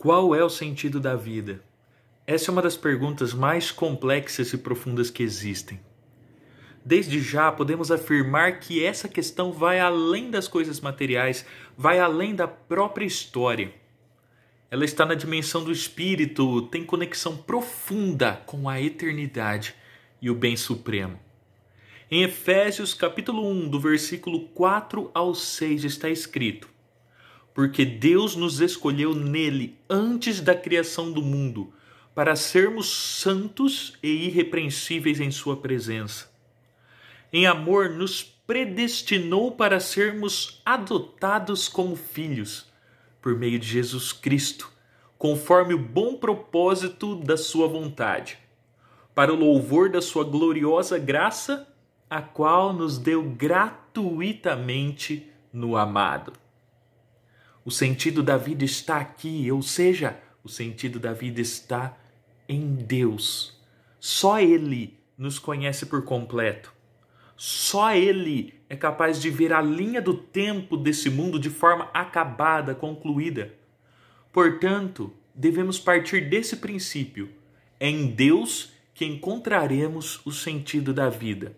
Qual é o sentido da vida? Essa é uma das perguntas mais complexas e profundas que existem. Desde já podemos afirmar que essa questão vai além das coisas materiais, vai além da própria história. Ela está na dimensão do espírito, tem conexão profunda com a eternidade e o bem supremo. Em Efésios capítulo 1, do versículo 4 ao 6 está escrito: porque Deus nos escolheu nele antes da criação do mundo, para sermos santos e irrepreensíveis em sua presença. Em amor, nos predestinou para sermos adotados como filhos, por meio de Jesus Cristo, conforme o bom propósito da sua vontade, para o louvor da sua gloriosa graça, a qual nos deu gratuitamente no amado. O sentido da vida está aqui, ou seja, o sentido da vida está em Deus. Só Ele nos conhece por completo. Só Ele é capaz de ver a linha do tempo desse mundo de forma acabada, concluída. Portanto, devemos partir desse princípio. É em Deus que encontraremos o sentido da vida.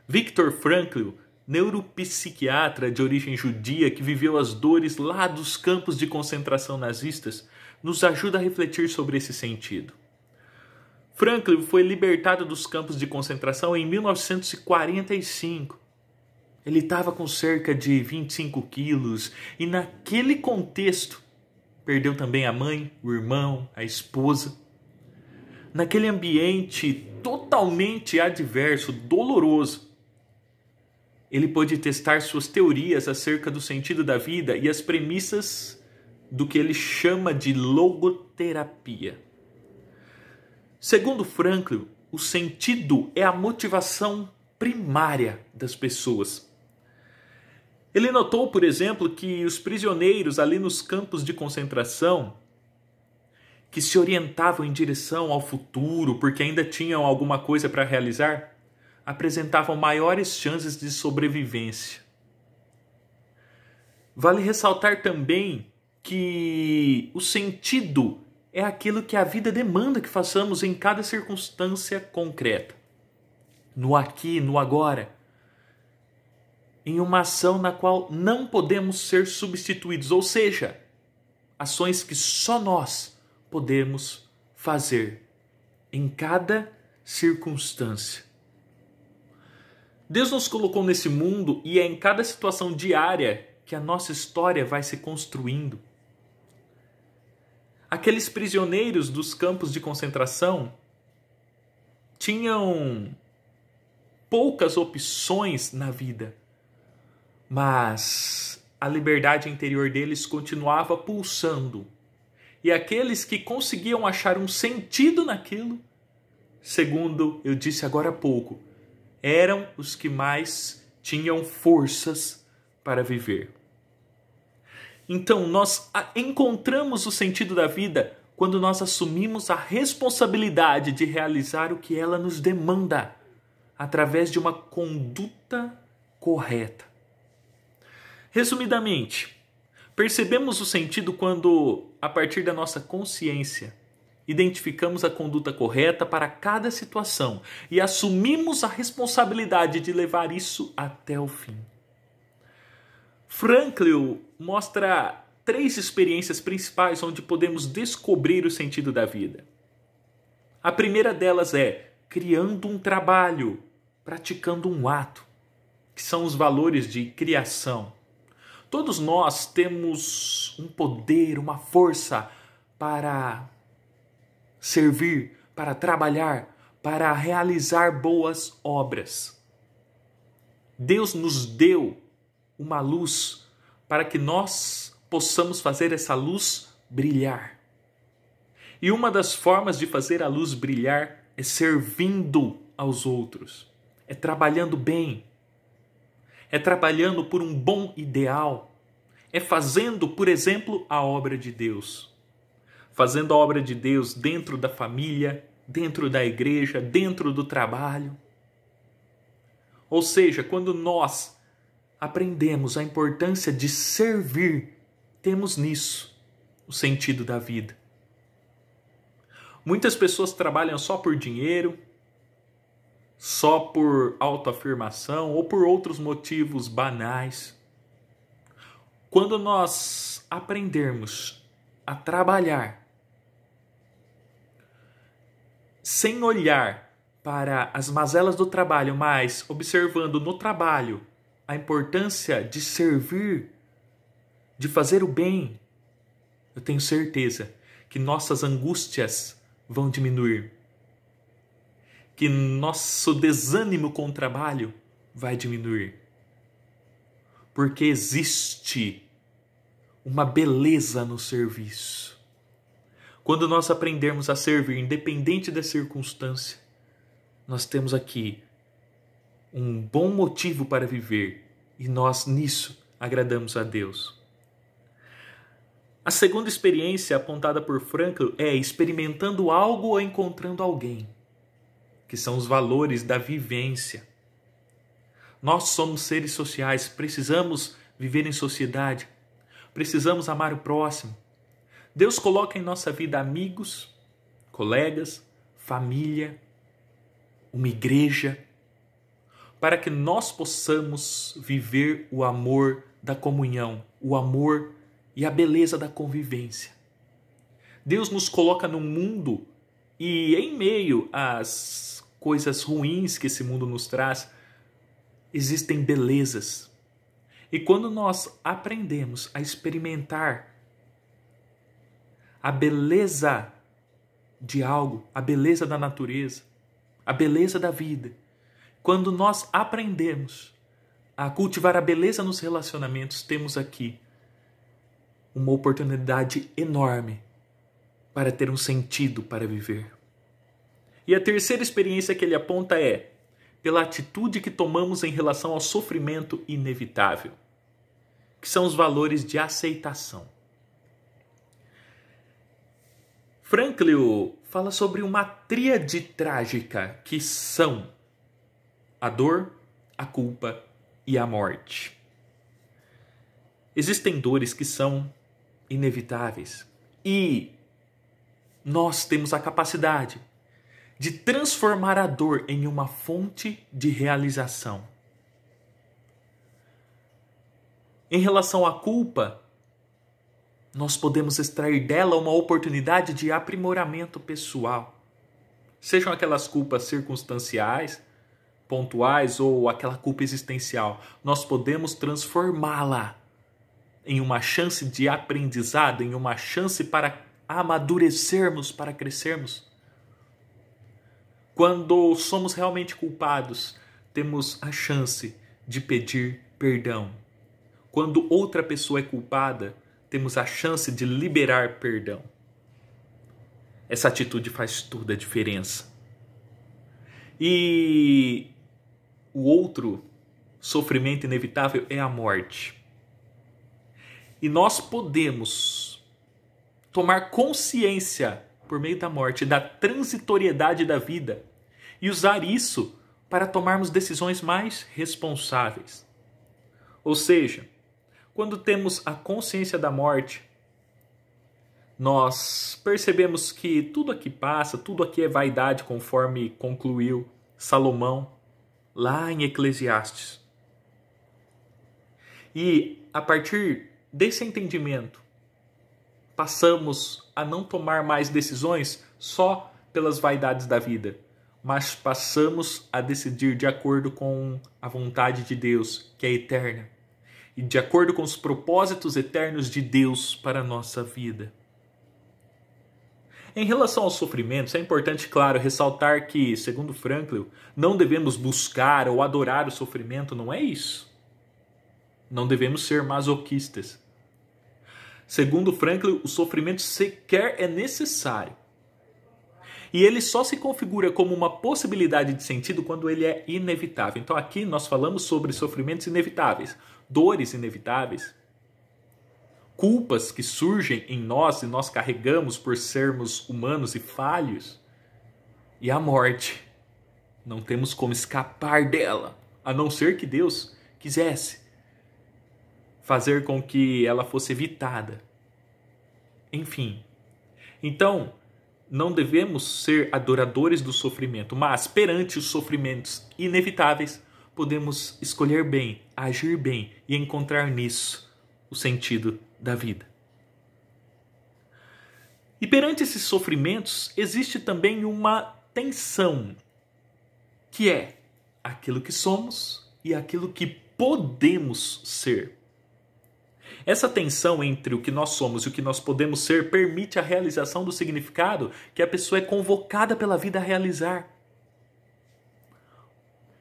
Viktor Frankl, neuropsiquiatra de origem judia que viveu as dores lá dos campos de concentração nazistas, nos ajuda a refletir sobre esse sentido. Frankl foi libertado dos campos de concentração em 1945. Ele estava com cerca de 25 quilos e naquele contexto perdeu também a mãe, o irmão, a esposa. Naquele ambiente totalmente adverso, doloroso, ele pôde testar suas teorias acerca do sentido da vida e as premissas do que ele chama de logoterapia. Segundo Frankl, o sentido é a motivação primária das pessoas. Ele notou, por exemplo, que os prisioneiros ali nos campos de concentração, que se orientavam em direção ao futuro porque ainda tinham alguma coisa para realizar, apresentavam maiores chances de sobrevivência. Vale ressaltar também que o sentido é aquilo que a vida demanda que façamos em cada circunstância concreta. No aqui, no agora. Em uma ação na qual não podemos ser substituídos, ou seja, ações que só nós podemos fazer em cada circunstância. Deus nos colocou nesse mundo e é em cada situação diária que a nossa história vai se construindo. Aqueles prisioneiros dos campos de concentração tinham poucas opções na vida, mas a liberdade interior deles continuava pulsando. E aqueles que conseguiam achar um sentido naquilo, segundo eu disse agora há pouco, eram os que mais tinham forças para viver. Então, nós encontramos o sentido da vida quando nós assumimos a responsabilidade de realizar o que ela nos demanda, através de uma conduta correta. Resumidamente, percebemos o sentido quando, a partir da nossa consciência, identificamos a conduta correta para cada situação e assumimos a responsabilidade de levar isso até o fim. Frankl mostra 3 experiências principais onde podemos descobrir o sentido da vida. A primeira delas é criando um trabalho, praticando um ato, que são os valores de criação. Todos nós temos um poder, uma força para servir, para trabalhar, para realizar boas obras. Deus nos deu uma luz para que nós possamos fazer essa luz brilhar. E uma das formas de fazer a luz brilhar é servindo aos outros, é trabalhando bem, é trabalhando por um bom ideal, é fazendo, por exemplo, a obra de Deus. Fazendo a obra de Deus dentro da família, dentro da igreja, dentro do trabalho. Ou seja, quando nós aprendemos a importância de servir, temos nisso o sentido da vida. Muitas pessoas trabalham só por dinheiro, só por autoafirmação ou por outros motivos banais. Quando nós aprendermos a trabalhar sem olhar para as mazelas do trabalho, mas observando no trabalho a importância de servir, de fazer o bem, eu tenho certeza que nossas angústias vão diminuir, que nosso desânimo com o trabalho vai diminuir, porque existe uma beleza no serviço. Quando nós aprendermos a servir, independente da circunstância, nós temos aqui um bom motivo para viver e nós nisso agradamos a Deus. A segunda experiência apontada por Frankl é experimentando algo ou encontrando alguém, que são os valores da vivência. Nós somos seres sociais, precisamos viver em sociedade, precisamos amar o próximo. Deus coloca em nossa vida amigos, colegas, família, uma igreja, para que nós possamos viver o amor da comunhão, o amor e a beleza da convivência. Deus nos coloca no mundo e em meio às coisas ruins que esse mundo nos traz, existem belezas. E quando nós aprendemos a experimentar a beleza de algo, a beleza da natureza, a beleza da vida, quando nós aprendemos a cultivar a beleza nos relacionamentos, temos aqui uma oportunidade enorme para ter um sentido para viver. E a terceira experiência que ele aponta é pela atitude que tomamos em relação ao sofrimento inevitável, que são os valores de aceitação. Frankl fala sobre uma tríade trágica que são a dor, a culpa e a morte. Existem dores que são inevitáveis e nós temos a capacidade de transformar a dor em uma fonte de realização. Em relação à culpa, nós podemos extrair dela uma oportunidade de aprimoramento pessoal. Sejam aquelas culpas circunstanciais, pontuais ou aquela culpa existencial. Nós podemos transformá-la em uma chance de aprendizado, em uma chance para amadurecermos, para crescermos. Quando somos realmente culpados, temos a chance de pedir perdão. Quando outra pessoa é culpada, temos a chance de liberar perdão. Essa atitude faz toda a diferença. E o outro sofrimento inevitável é a morte. E nós podemos tomar consciência, por meio da morte, da transitoriedade da vida e usar isso para tomarmos decisões mais responsáveis. Ou seja, quando temos a consciência da morte, nós percebemos que tudo aqui passa, tudo aqui é vaidade, conforme concluiu Salomão lá em Eclesiastes. E a partir desse entendimento, passamos a não tomar mais decisões só pelas vaidades da vida, mas passamos a decidir de acordo com a vontade de Deus, que é eterna, e de acordo com os propósitos eternos de Deus para a nossa vida. Em relação aos sofrimentos, é importante, claro, ressaltar que, segundo Frankl, não devemos buscar ou adorar o sofrimento, não é isso. Não devemos ser masoquistas. Segundo Frankl, o sofrimento sequer é necessário. E ele só se configura como uma possibilidade de sentido quando ele é inevitável. Então aqui nós falamos sobre sofrimentos inevitáveis, dores inevitáveis, culpas que surgem em nós e nós carregamos por sermos humanos e falhos, e a morte. Não temos como escapar dela, a não ser que Deus quisesse fazer com que ela fosse evitada. enfim. Então, não devemos ser adoradores do sofrimento, mas perante os sofrimentos inevitáveis, podemos escolher bem, agir bem e encontrar nisso o sentido da vida. E perante esses sofrimentos, existe também uma tensão, que é aquilo que somos e aquilo que podemos ser. Essa tensão entre o que nós somos e o que nós podemos ser permite a realização do significado que a pessoa é convocada pela vida a realizar.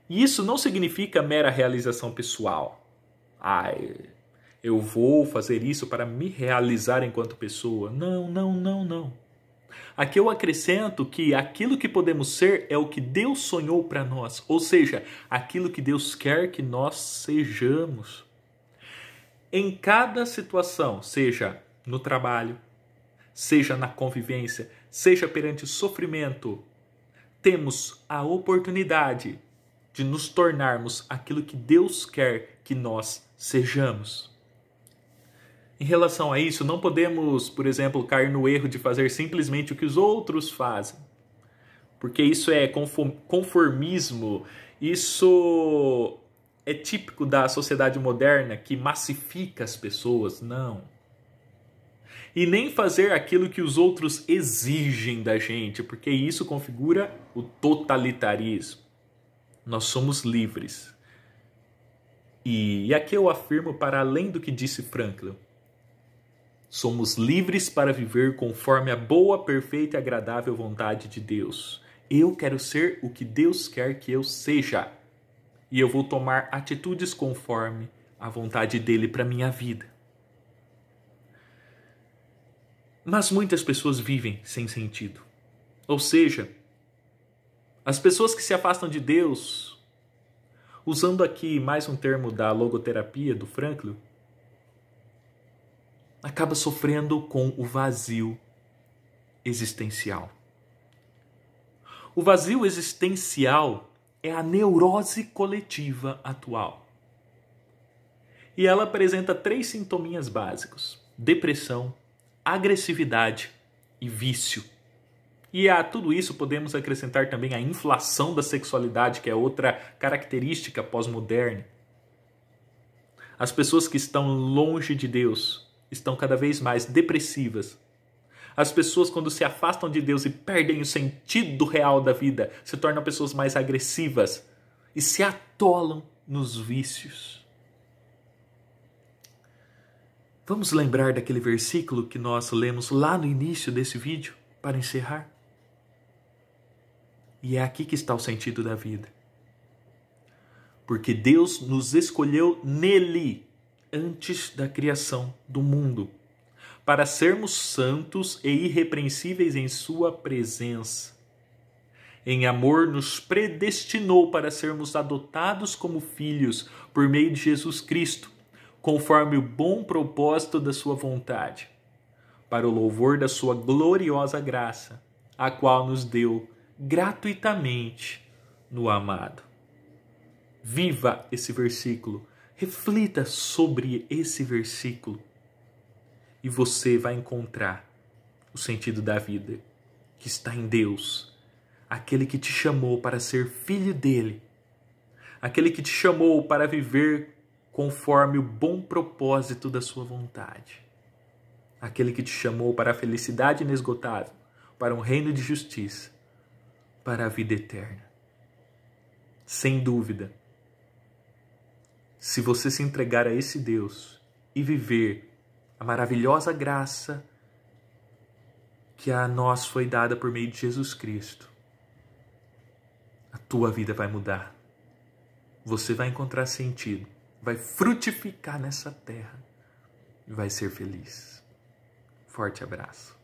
E isso não significa mera realização pessoal. Eu vou fazer isso para me realizar enquanto pessoa. Não. Aqui eu acrescento que aquilo que podemos ser é o que Deus sonhou para nós, ou seja, aquilo que Deus quer que nós sejamos. Em cada situação, seja no trabalho, seja na convivência, seja perante o sofrimento, temos a oportunidade de nos tornarmos aquilo que Deus quer que nós sejamos. Em relação a isso, não podemos, por exemplo, cair no erro de fazer simplesmente o que os outros fazem. Porque isso é conformismo, isso é típico da sociedade moderna que massifica as pessoas. Não. E nem fazer aquilo que os outros exigem da gente, porque isso configura o totalitarismo. Nós somos livres. E aqui eu afirmo para além do que disse Franklin. Somos livres para viver conforme a boa, perfeita e agradável vontade de Deus. Eu quero ser o que Deus quer que eu seja. E eu vou tomar atitudes conforme a vontade dele para minha vida. Mas muitas pessoas vivem sem sentido. Ou seja, as pessoas que se afastam de Deus, usando aqui mais um termo da logoterapia do Franklin, acaba sofrendo com o vazio existencial. O vazio existencial é a neurose coletiva atual. E ela apresenta 3 sintominhas básicos: depressão, agressividade e vício. E a tudo isso podemos acrescentar também a inflação da sexualidade, que é outra característica pós-moderna. As pessoas que estão longe de Deus estão cada vez mais depressivas. As pessoas, quando se afastam de Deus e perdem o sentido real da vida, se tornam pessoas mais agressivas e se atolam nos vícios. Vamos lembrar daquele versículo que nós lemos lá no início desse vídeo para encerrar? E é aqui que está o sentido da vida. Porque Deus nos escolheu nele antes da criação do mundo, para sermos santos e irrepreensíveis em sua presença. Em amor nos predestinou para sermos adotados como filhos por meio de Jesus Cristo, conforme o bom propósito da sua vontade, para o louvor da sua gloriosa graça, a qual nos deu gratuitamente no amado. Viva esse versículo. Reflita sobre esse versículo e você vai encontrar o sentido da vida que está em Deus, aquele que te chamou para ser filho dele, aquele que te chamou para viver conforme o bom propósito da sua vontade, aquele que te chamou para a felicidade inesgotável, para um reino de justiça, para a vida eterna. Sem dúvida, se você se entregar a esse Deus e viver a maravilhosa graça que a nós foi dada por meio de Jesus Cristo, a tua vida vai mudar. Você vai encontrar sentido, vai frutificar nessa terra e vai ser feliz. Forte abraço.